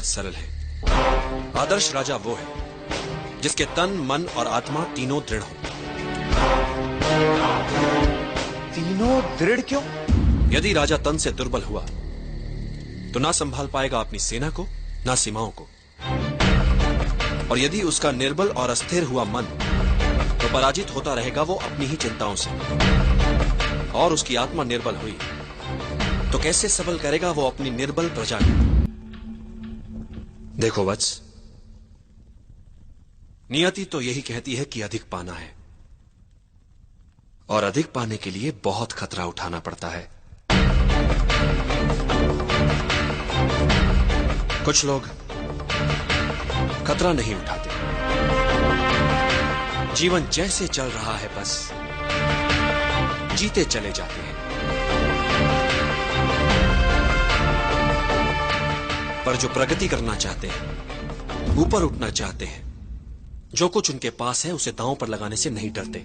बहुत सरल है। आदर्श राजा वो है जिसके तन, मन और आत्मा तीनों दृढ़ हो। तीनों दृढ़ क्यों? यदि राजा तन से दुर्बल हुआ तो ना संभाल पाएगा अपनी सेना को, ना सीमाओं को। और यदि उसका निर्बल और अस्थिर हुआ मन, तो पराजित होता रहेगा वो अपनी ही चिंताओं से। और उसकी आत्मा निर्बल हुई तो कैसे सबल करेगा वो अपनी निर्बल प्रजा को। देखो वत्स, नियति तो यही कहती है कि अधिक पाना है, और अधिक पाने के लिए बहुत खतरा उठाना पड़ता है। कुछ लोग खतरा नहीं उठाते, जीवन जैसे चल रहा है बस जीते चले जाते हैं। पर जो प्रगति करना चाहते हैं, ऊपर उठना चाहते हैं, जो कुछ उनके पास है उसे दांव पर लगाने से नहीं डरते।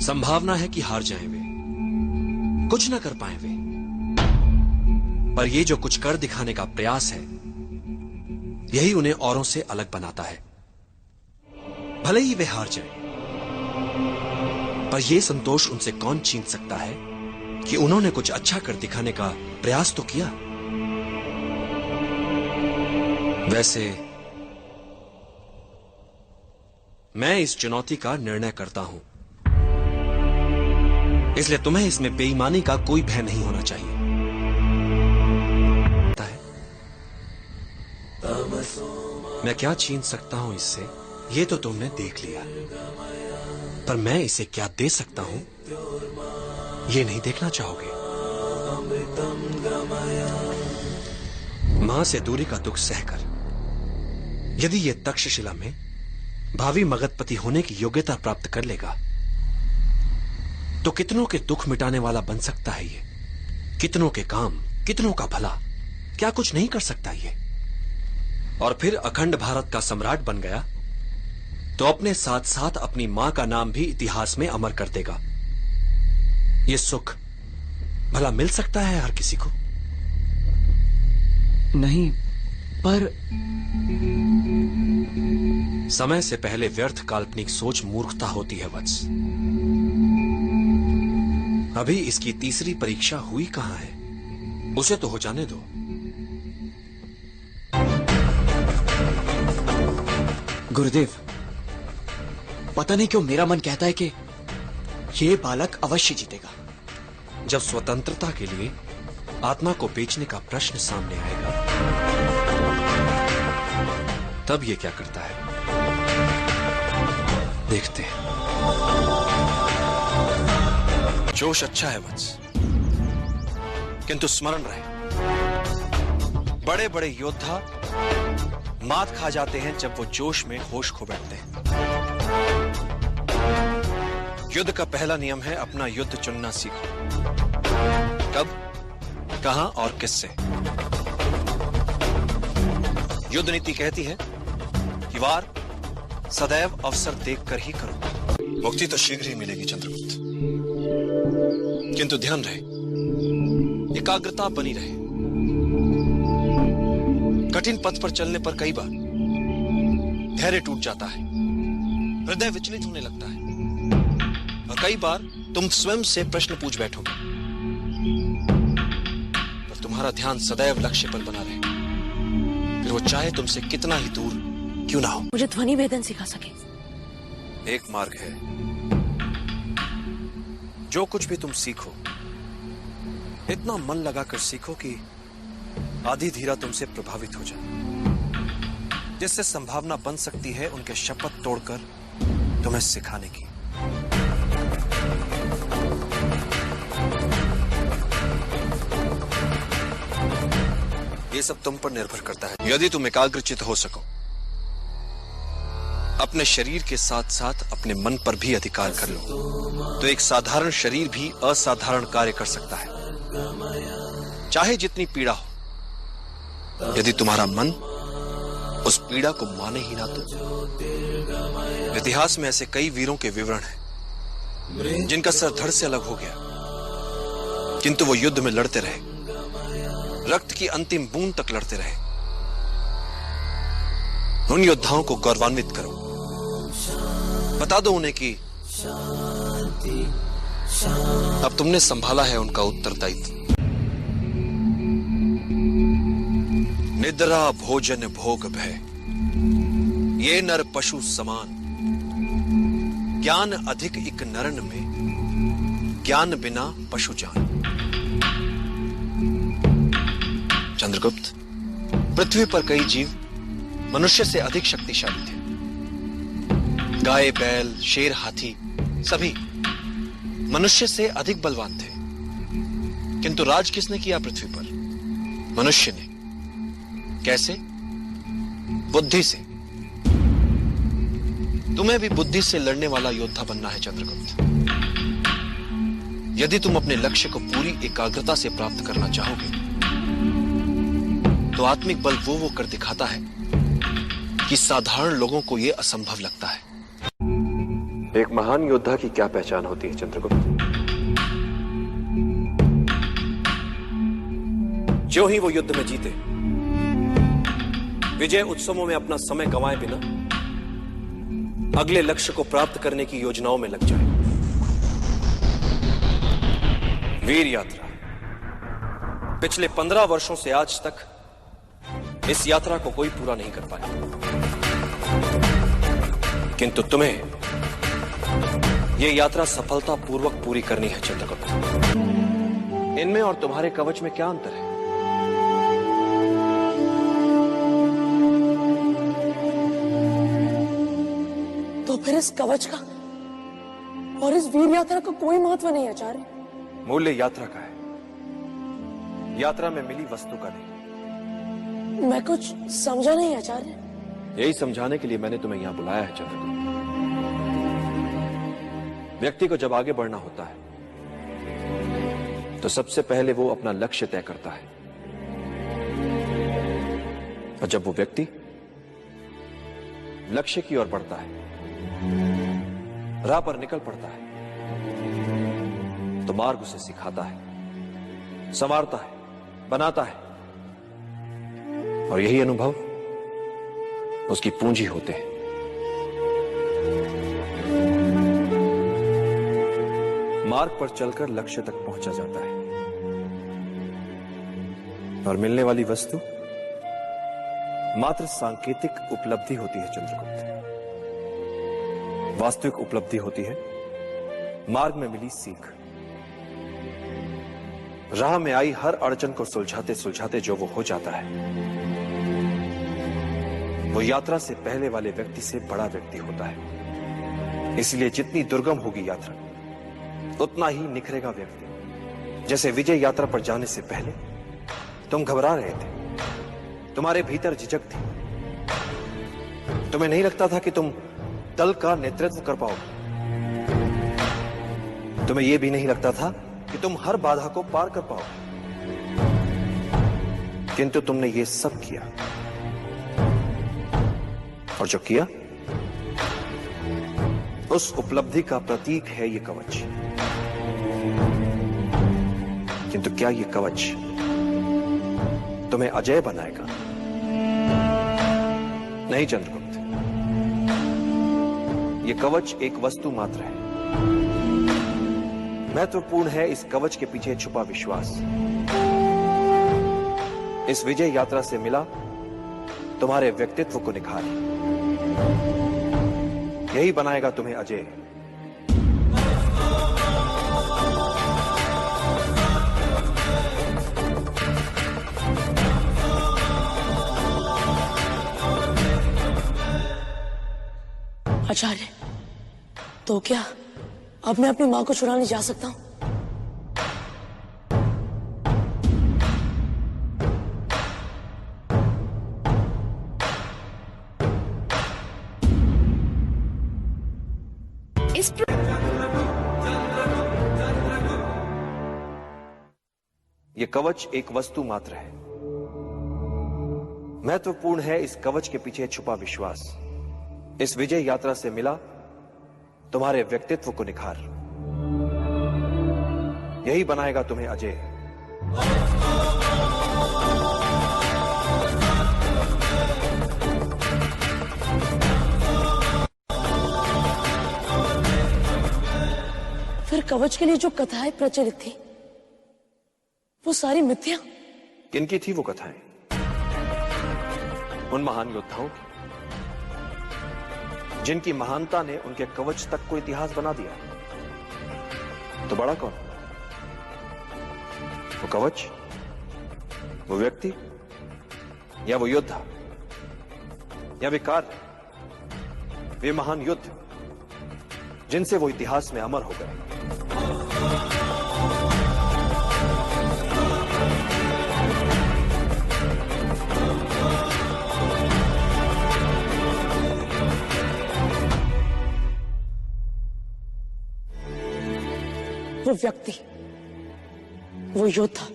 संभावना है कि हार जाएं वे, कुछ ना कर पाए वे, पर ये जो कुछ कर दिखाने का प्रयास है, यही उन्हें औरों से अलग बनाता है। भले ही वे हार जाएं, पर यह संतोष उनसे कौन छीन सकता है कि उन्होंने कुछ अच्छा कर दिखाने का प्रयास तो किया। वैसे मैं इस चुनौती का निर्णय करता हूं, इसलिए तुम्हें इसमें बेईमानी का कोई भय नहीं होना चाहिए। मैं क्या छीन सकता हूं इससे, ये तो तुमने देख लिया, पर मैं इसे क्या दे सकता हूं, ये नहीं देखना चाहोगे। मां से दूरी का दुख सहकर यदि ये तक्षशिला में भावी मगधपति होने की योग्यता प्राप्त कर लेगा, तो कितनों के दुख मिटाने वाला बन सकता है ये। कितनों के काम, कितनों का भला, क्या कुछ नहीं कर सकता ये। और फिर अखंड भारत का सम्राट बन गया तो अपने साथ साथ अपनी मां का नाम भी इतिहास में अमर कर देगा। ये सुख भला मिल सकता है हर किसी को? नहीं, पर समय से पहले व्यर्थ काल्पनिक सोच मूर्खता होती है वत्स। अभी इसकी तीसरी परीक्षा हुई कहां है, उसे तो हो जाने दो। गुरुदेव, पता नहीं क्यों मेरा मन कहता है कि ये बालक अवश्य जीतेगा। जब स्वतंत्रता के लिए आत्मा को बेचने का प्रश्न सामने आएगा, तब ये क्या करता है, देखते हैं। जोश अच्छा है वत्स, किंतु स्मरण रहे, बड़े बड़े योद्धा मात खा जाते हैं जब वो जोश में होश खो बैठते हैं। युद्ध का पहला नियम है अपना युद्ध चुनना सीखो। कब, कहां और किससे। युद्ध नीति कहती है कि वार सदैव अवसर देखकर ही करो। मुक्ति तो शीघ्र ही मिलेगी चंद्रगुप्त, किंतु ध्यान रहे, एकाग्रता बनी रहे। कठिन पथ पर चलने पर कई बार धैर्य टूट जाता है, हृदय विचलित होने लगता है, और कई बार तुम स्वयं से प्रश्न पूछ बैठोगे, पर तुम्हारा ध्यान सदैव लक्ष्य पर बना रहे, फिर वो चाहे तुमसे कितना ही दूर क्यों ना हो। मुझे ध्वनि भेदन सिखा सके। एक मार्ग है, जो कुछ भी तुम सीखो इतना मन लगाकर सीखो कि आधी धीरा तुमसे प्रभावित हो जाए, जिससे संभावना बन सकती है उनके शपथ तोड़कर तुम्हें सिखाने की। ये सब तुम पर निर्भर करता है। यदि तुम एकाग्रचित हो सको, अपने शरीर के साथ साथ अपने मन पर भी अधिकार कर लो, तो एक साधारण शरीर भी असाधारण कार्य कर सकता है, चाहे जितनी पीड़ा हो। यदि तुम्हारा मन उस पीड़ा को माने ही ना तो। इतिहास में ऐसे कई वीरों के विवरण हैं जिनका सर धड़ से अलग हो गया, किंतु वो युद्ध में लड़ते रहे, रक्त की अंतिम बूंद तक लड़ते रहे। उन योद्धाओं को गौरवान्वित करो, बता दो उन्हें कि अब तुमने संभाला है उनका उत्तरदायित्व। निद्रा भोजन भोग भय, ये नर पशु समान, ज्ञान अधिक इक नरन में, ज्ञान बिना पशु जान। चंद्रगुप्त, पृथ्वी पर कई जीव मनुष्य से अधिक शक्तिशाली थे। गाय, बैल, शेर, हाथी सभी मनुष्य से अधिक बलवान थे, किंतु राज किसने किया पृथ्वी पर? मनुष्य ने। कैसे? बुद्धि से। तुम्हें भी बुद्धि से लड़ने वाला योद्धा बनना है चंद्रगुप्त। यदि तुम अपने लक्ष्य को पूरी एकाग्रता से प्राप्त करना चाहोगे तो आत्मिक बल वो कर दिखाता है कि साधारण लोगों को यह असंभव लगता है। एक महान योद्धा की क्या पहचान होती है चंद्रगुप्त? जो ही वो युद्ध में जीते, विजय उत्सवों में अपना समय गंवाए बिना अगले लक्ष्य को प्राप्त करने की योजनाओं में लग जाए। वीर यात्रा पिछले 15 वर्षों से आज तक इस यात्रा को कोई पूरा नहीं कर पाया, किंतु तुम्हें यह यात्रा सफलतापूर्वक पूरी करनी है चंद्रगुप्त। इनमें और तुम्हारे कवच में क्या अंतर है? तो फिर इस कवच का और इस वीर यात्रा का कोई महत्व नहीं आचार्य। मूल्य यात्रा का है, यात्रा में मिली वस्तु का नहीं। मैं कुछ समझा नहीं आचार्य। यही समझाने के लिए मैंने तुम्हें यहां बुलाया है चंद्रगुप्त। व्यक्ति को जब आगे बढ़ना होता है तो सबसे पहले वो अपना लक्ष्य तय करता है, और जब वो व्यक्ति लक्ष्य की ओर बढ़ता है, राह पर निकल पड़ता है, तो मार्ग उसे सिखाता है, संवारता है, बनाता है, और यही अनुभव उसकी पूंजी होते हैं। मार्ग पर चलकर लक्ष्य तक पहुंचा जाता है, और मिलने वाली वस्तु मात्र सांकेतिक उपलब्धि होती है चंद्रगुप्त। वास्तविक उपलब्धि होती है मार्ग में मिली सीख। राह में आई हर अड़चन को सुलझाते सुलझाते जो वो हो जाता है, वो यात्रा से पहले वाले व्यक्ति से बड़ा व्यक्ति होता है। इसलिए जितनी दुर्गम होगी यात्रा, उतना ही निखरेगा व्यक्ति। जैसे विजय यात्रा पर जाने से पहले तुम घबरा रहे थे, तुम्हारे भीतर झिझक थी, तुम्हें नहीं लगता था कि तुम दल का नेतृत्व कर पाओगे, तुम्हें यह भी नहीं लगता था कि तुम हर बाधा को पार कर पाओगे, किंतु तुमने ये सब किया, और जो किया उस उपलब्धि का प्रतीक है ये कवच। किंतु क्या ये कवच तुम्हें अजय बनाएगा? नहीं चंद्रगुप्त, ये कवच एक वस्तु मात्र है। महत्वपूर्ण है इस कवच के पीछे छुपा विश्वास। इस विजय यात्रा से मिला तुम्हारे व्यक्तित्व को निखार, यही बनाएगा तुम्हें अजय। आचार्य, तो क्या अब मैं अपनी मां को छुड़ाने जा सकता हूं? ये कवच एक वस्तु मात्र है। महत्वपूर्ण है इस कवच के पीछे छुपा विश्वास। इस विजय यात्रा से मिला तुम्हारे व्यक्तित्व को निखार, यही बनाएगा तुम्हें अजय। कवच के लिए जो कथाएं प्रचलित थी वो सारी मिथ्या। किनकी थी वो कथाएं? उन महान योद्धाओं की जिनकी महानता ने उनके कवच तक को इतिहास बना दिया। तो बड़ा कौन? वो कवच, वो व्यक्ति, या वो योद्धा, या वे कार्य, वे महान युद्ध जिनसे वो इतिहास में अमर हो गए। वो व्यक्ति, वो योद्धा,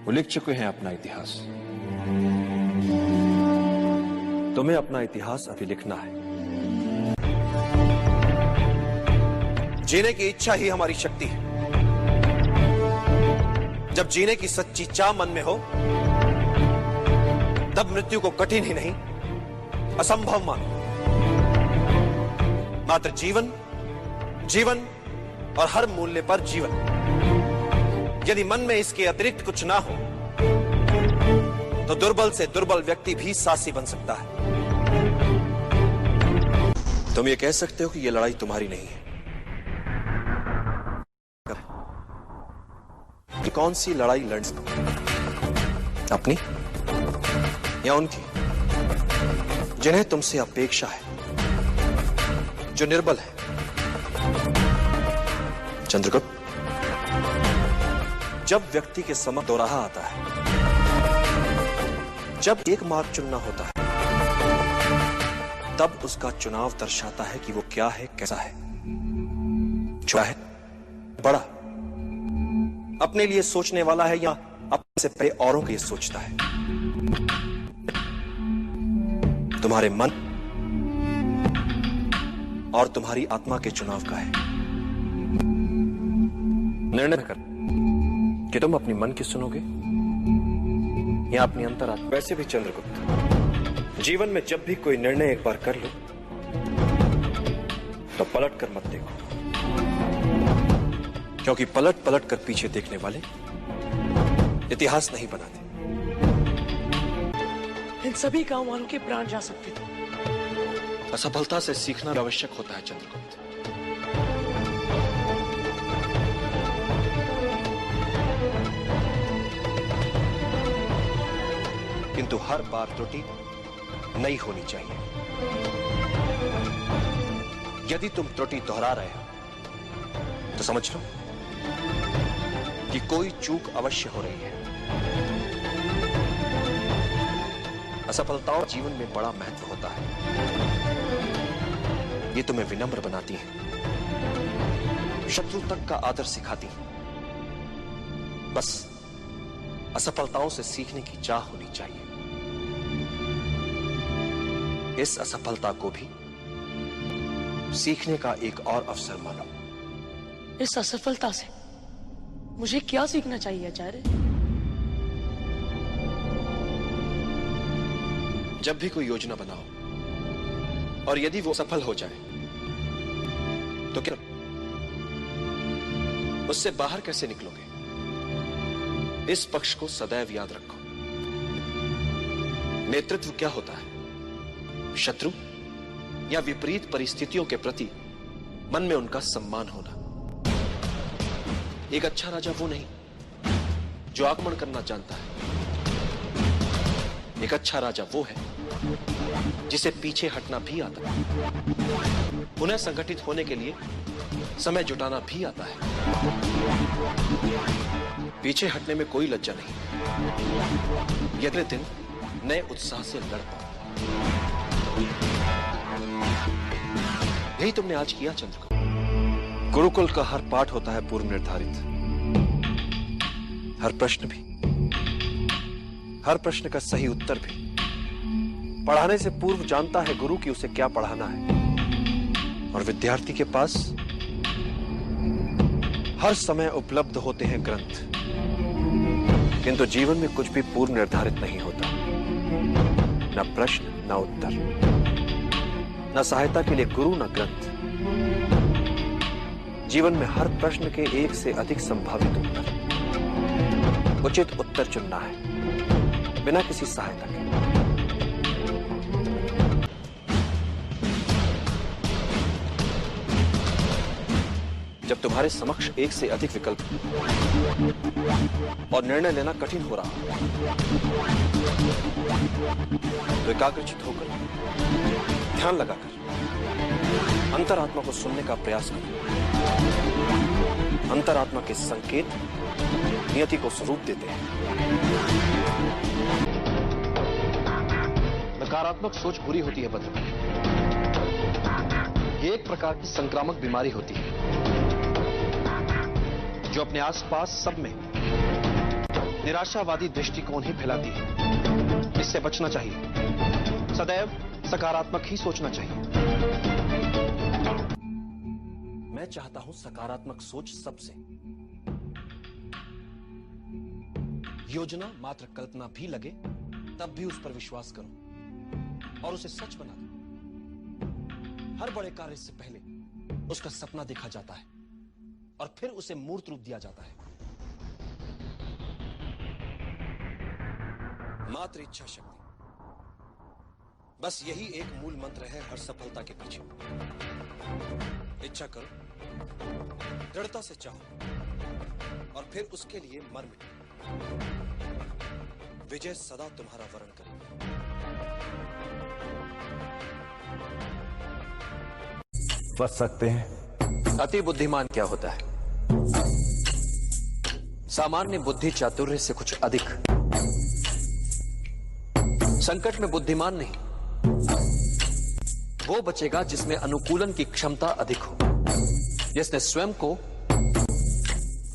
वो लिख चुके हैं अपना इतिहास। तुम्हें अपना इतिहास अभी लिखना है। जीने की इच्छा ही हमारी शक्ति है। जब जीने की सच्ची चाह मन में हो तब मृत्यु को कठिन ही नहीं असंभव मानो। मात्र जीवन, जीवन और हर मूल्य पर जीवन। यदि मन में इसके अतिरिक्त कुछ ना हो तो दुर्बल से दुर्बल व्यक्ति भी साहसी बन सकता है। तुम ये कह सकते हो कि यह लड़ाई तुम्हारी नहीं है। कौन सी लड़ाई लड़ सकते? अपनी या उनकी जिन्हें तुमसे अपेक्षा है, जो निर्बल है? चंद्रगुप्त, जब व्यक्ति के समक्ष दोराहा आता है, जब एक मार्ग चुनना होता है, तब उसका चुनाव दर्शाता है कि वो क्या है, कैसा है, छोटा है, बड़ा, अपने लिए सोचने वाला है या अपने से पहले औरों के लिए सोचता है। तुम्हारे मन और तुम्हारी आत्मा के चुनाव का है। निर्णय कर कि तुम अपनी मन की सुनोगे या अपनी अंतरात्मा। वैसे भी चंद्रगुप्त, जीवन में जब भी कोई निर्णय एक बार कर लो तो पलट कर मत देखो, क्योंकि पलट पलट कर पीछे देखने वाले इतिहास नहीं बनाते। इन सभी गांव वालों के प्राण जा सकते थे। असफलता से सीखना आवश्यक होता है चंद्रगुप्त। किंतु हर बार त्रुटि नहीं होनी चाहिए। यदि तुम त्रुटि दोहरा रहे हो तो समझ लो कि कोई चूक अवश्य हो रही है। असफलताओं जीवन में बड़ा महत्व होता है। ये तुम्हें विनम्र बनाती है, शत्रु तक का आदर सिखाती है। बस असफलताओं से सीखने की चाह होनी चाहिए। इस असफलता को भी सीखने का एक और अवसर मानो। इस असफलता से मुझे क्या सीखना चाहिए आचार्य? जब भी कोई योजना बनाओ और यदि वो सफल हो जाए तो क्या उससे बाहर कैसे निकलोगे? इस पक्ष को सदैव याद रखो। नेतृत्व क्या होता है? शत्रु या विपरीत परिस्थितियों के प्रति मन में उनका सम्मान होना। एक अच्छा राजा वो नहीं जो आक्रमण करना जानता है। एक अच्छा राजा वो है जिसे पीछे हटना भी आता है, पुनः संगठित होने के लिए समय जुटाना भी आता है। पीछे हटने में कोई लज्जा नहीं। अगले दिन नए उत्साह से लड़ पाओ। यही तुमने आज किया चंद्रगुप्त। गुरुकुल का हर पाठ होता है पूर्व निर्धारित, हर प्रश्न भी, हर प्रश्न का सही उत्तर भी। पढ़ाने से पूर्व जानता है गुरु कि उसे क्या पढ़ाना है, और विद्यार्थी के पास हर समय उपलब्ध होते हैं ग्रंथ। किंतु जीवन में कुछ भी पूर्व निर्धारित नहीं होता, न प्रश्न न उत्तर, न सहायता के लिए गुरु न ग्रंथ। जीवन में हर प्रश्न के एक से अधिक संभावित उत्तर, उचित उत्तर चुनना है बिना किसी सहायता के। जब तुम्हारे समक्ष एक से अधिक विकल्प और निर्णय लेना कठिन हो रहा तो एकाग्रचित होकर, ध्यान लगाकर अंतरात्मा को सुनने का प्रयास करो। अंतरात्मा के संकेत नियति को स्वरूप देते हैं। नकारात्मक सोच बुरी होती है भद्र। ये एक प्रकार की संक्रामक बीमारी होती है जो अपने आसपास सब में निराशावादी दृष्टिकोण ही फैलाती है। इससे बचना चाहिए। सदैव सकारात्मक ही सोचना चाहिए। मैं चाहता हूं सकारात्मक सोच सबसे। योजना मात्र कल्पना भी लगे तब भी उस पर विश्वास करो और उसे सच बना दो। हर बड़े कार्य से पहले उसका सपना देखा जाता है और फिर उसे मूर्त रूप दिया जाता है। मात्र इच्छा शक्ति, बस यही एक मूल मंत्र है हर सफलता के पीछे। इच्छा करो, दृढ़ता से चाहो और फिर उसके लिए मर मिटो। विजय सदा तुम्हारा वरण करेगी। बच सकते हैं। अति बुद्धिमान क्या होता है? सामान्य बुद्धि चातुर्य से कुछ अधिक। संकट में बुद्धिमान नहीं, वो बचेगा जिसमें अनुकूलन की क्षमता अधिक हो, जिसने स्वयं को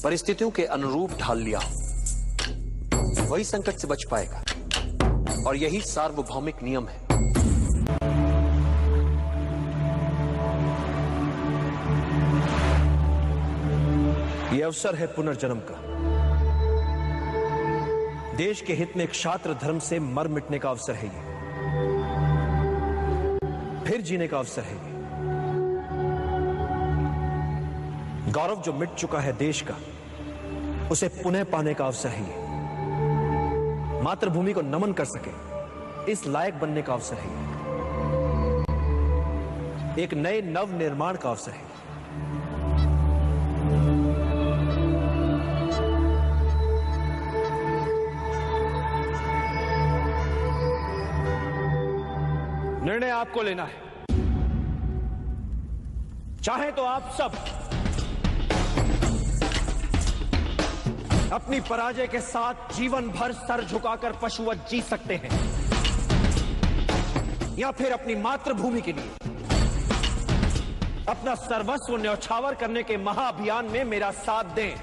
परिस्थितियों के अनुरूप ढाल लिया हो, वही संकट से बच पाएगा। और यही सार्वभौमिक नियम है। यह अवसर है पुनर्जन्म का। देश के हित में क्षात्र धर्म से मर मिटने का अवसर है ये। फिर जीने का अवसर है ये। गौरव जो मिट चुका है देश का, उसे पुनः पाने का अवसर है ये। मातृभूमि को नमन कर सके इस लायक बनने का अवसर है ये। एक नए नव निर्माण का अवसर है। निर्णय आपको लेना है। चाहे तो आप सब अपनी पराजय के साथ जीवन भर सर झुकाकर पशुवत जी सकते हैं, या फिर अपनी मातृभूमि के लिए अपना सर्वस्व न्यौछावर करने के महाअभियान में मेरा साथ दें।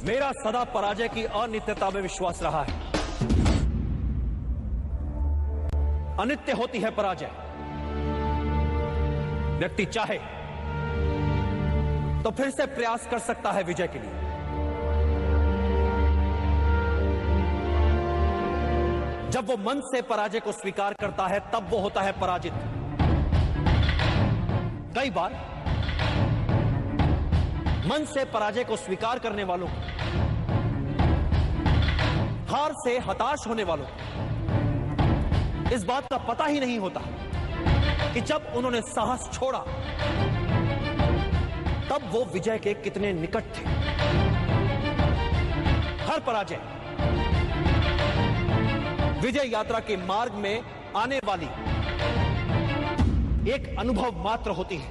मेरा सदा पराजय की अनित्यता में विश्वास रहा है। अनित्य होती है पराजय। व्यक्ति चाहे तो फिर से प्रयास कर सकता है विजय के लिए। जब वो मन से पराजय को स्वीकार करता है तब वो होता है पराजित। कई बार मन से पराजय को स्वीकार करने वालों को, हार से हताश होने वालों को इस बात का पता ही नहीं होता कि जब उन्होंने साहस छोड़ा तब वो विजय के कितने निकट थे। हर पराजय विजय यात्रा के मार्ग में आने वाली एक अनुभव मात्र होती है।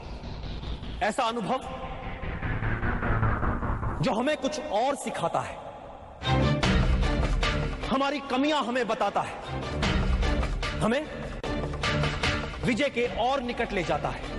ऐसा अनुभव जो हमें कुछ और सिखाता है, हमारी कमियां हमें बताता है, हमें विजय के और निकट ले जाता है।